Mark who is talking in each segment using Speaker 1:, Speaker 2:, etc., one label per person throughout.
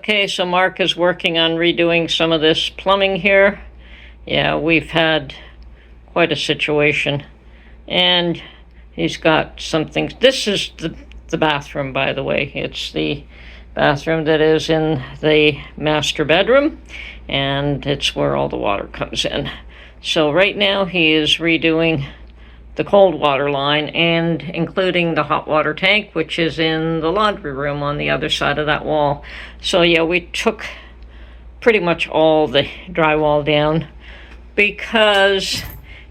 Speaker 1: Okay, so Mark is working on redoing some of this plumbing here. Yeah, we've had quite a situation. And he's got some things. This is the bathroom, by the way. It's the bathroom that is in the master bedroom, and it's where all the water comes in. So right now he is redoing the cold water line and including the hot water tank, which is in the laundry room on the other side of that wall. So yeah, we took pretty much all the drywall down because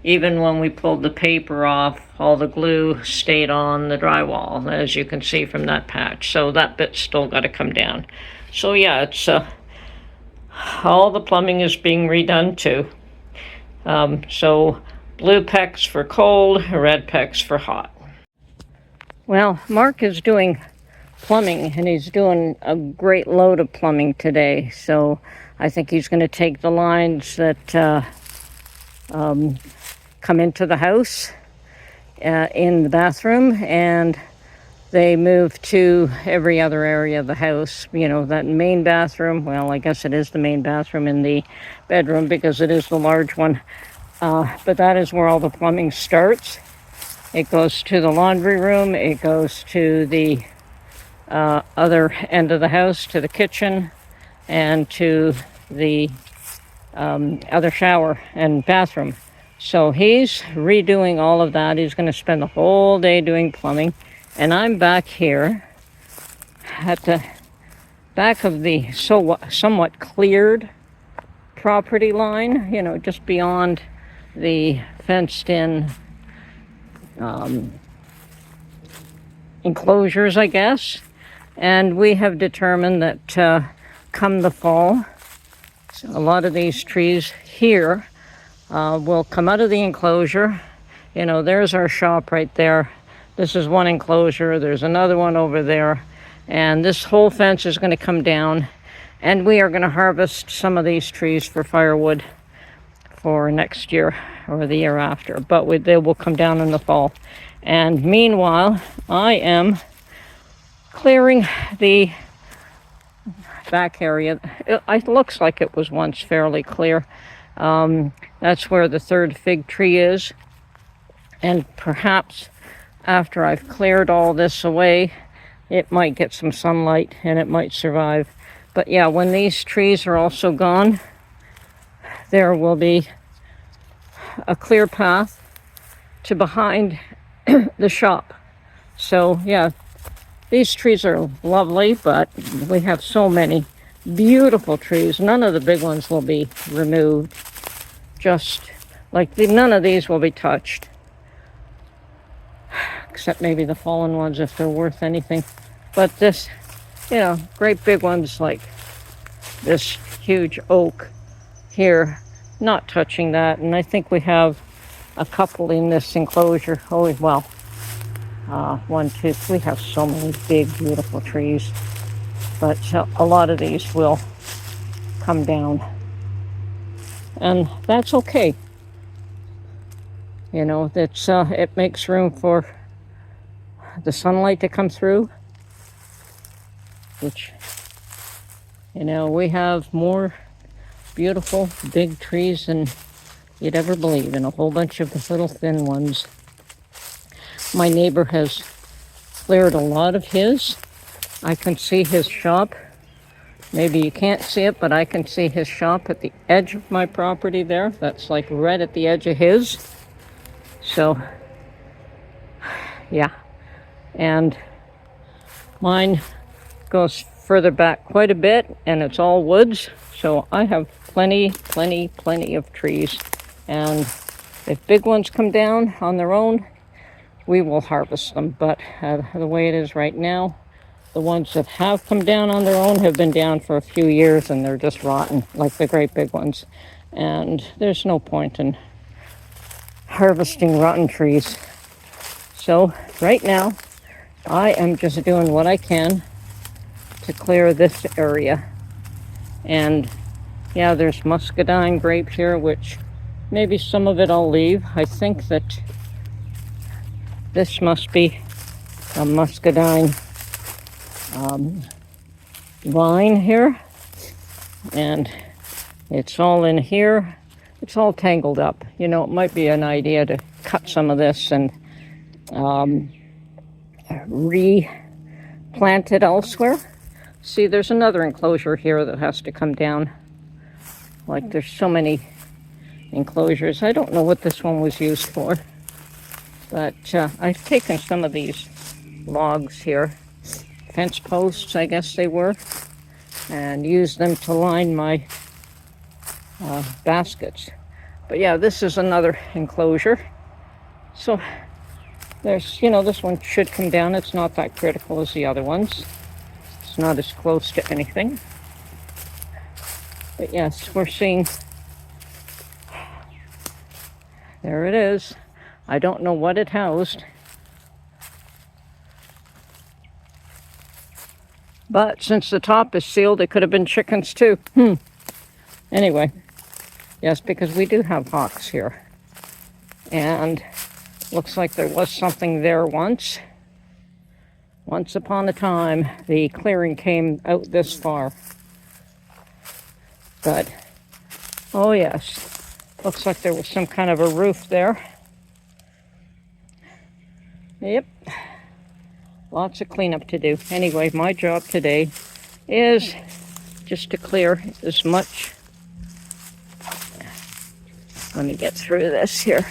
Speaker 1: even when we pulled the paper off, all the glue stayed on the drywall, as you can see from that patch. So that bit's still got to come down. So yeah, it's all the plumbing is being redone too. So blue PEX for cold, red PEX for hot. Well, Mark is doing plumbing, and he's doing a great load of plumbing today. So I think he's going to take the lines that come into the house in the bathroom, and they move to every other area of the house. You know, that main bathroom, well, I guess it is the main bathroom in the bedroom because it is the large one. But that is where all the plumbing starts. It goes to the laundry room, it goes to the other end of the house, to the kitchen, and to the other shower and bathroom. So he's redoing all of that. He's going to spend the whole day doing plumbing. And I'm back here at the back of the somewhat cleared property line, you know, just beyond the fenced-in enclosures, I guess. And we have determined that come the fall, a lot of these trees here will come out of the enclosure. You know, there's our shop right there. This is one enclosure. There's another one over there. And this whole fence is going to come down. And we are going to harvest some of these trees for firewood for next year or the year after, but they will come down in the fall. And meanwhile, I am clearing the back area. It looks like it was once fairly clear. That's where the third fig tree is, and perhaps after I've cleared all this away, it might get some sunlight and it might survive. But yeah, when these trees are also gone, there will be a clear path to behind the shop. So yeah, these trees are lovely, but we have so many beautiful trees. None of the big ones will be removed. Just like none of these will be touched. Except maybe the fallen ones if they're worth anything. But this, you know, great big ones like this huge oak here, not touching that. And I think we have a couple in this enclosure. Oh, well, 1, 2, we have so many big, beautiful trees. But a lot of these will come down. And that's okay. You know, that's it makes room for the sunlight to come through. Which, you know, we have more beautiful big trees than you'd ever believe, and a whole bunch of the little thin ones. My neighbor has cleared a lot of his. I can see his shop. Maybe you can't see it, but I can see his shop at the edge of my property there. That's like right at the edge of his. So, yeah. And mine goes further back quite a bit, and it's all woods. So I have plenty of trees. And if big ones come down on their own, we will harvest them. But the way it is right now, the ones that have come down on their own have been down for a few years, and they're just rotten, like the great big ones. And there's no point in harvesting rotten trees. So right now, I am just doing what I can to clear this area. And yeah, there's muscadine grapes here, which maybe some of it I'll leave. I think that this must be a muscadine vine here. And it's all in here. It's all tangled up. You know, it might be an idea to cut some of this and replant it elsewhere. See, there's another enclosure here that has to come down. Like, there's so many enclosures. I don't know what this one was used for. But I've taken some of these logs here, fence posts, I guess they were, and used them to line my baskets. But yeah, this is another enclosure. So there's, you know, this one should come down. It's not that critical as the other ones. It's not as close to anything. But yes, we're seeing, there it is. I don't know what it housed. But since the top is sealed, it could have been chickens too. Anyway, yes, because we do have hawks here. And looks like there was something there once. Once upon a time, the clearing came out this far. But, oh yes, looks like there was some kind of a roof there. Yep. Lots of cleanup to do. Anyway, my job today is just to clear as much. Let me get through this here.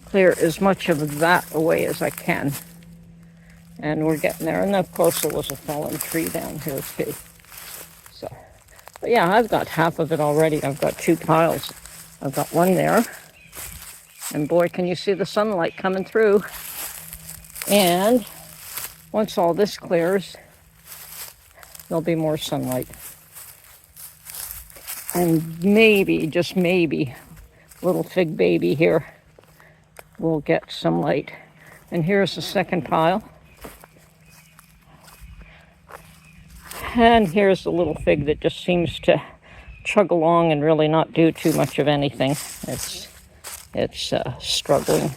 Speaker 1: Clear as much of that away as I can. And we're getting there. And of course there was a fallen tree down here too. So, but yeah, I've got half of it already. I've got 2 piles. I've got one there. And boy, can you see the sunlight coming through. And once all this clears, there'll be more sunlight. And maybe, just maybe, little fig baby here will get some light. And here's the second pile. And here's the little fig that just seems to chug along and really not do too much of anything. It's struggling.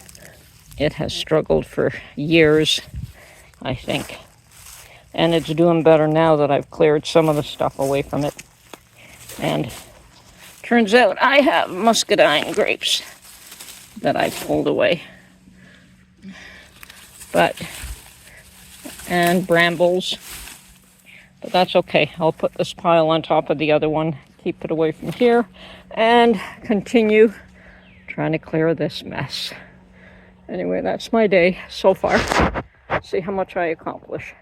Speaker 1: It has struggled for years, I think. And it's doing better now that I've cleared some of the stuff away from it. And turns out I have muscadine grapes that I pulled away. And brambles. But that's okay. I'll put this pile on top of the other one, keep it away from here, and continue trying to clear this mess. Anyway, that's my day so far. See how much I accomplish.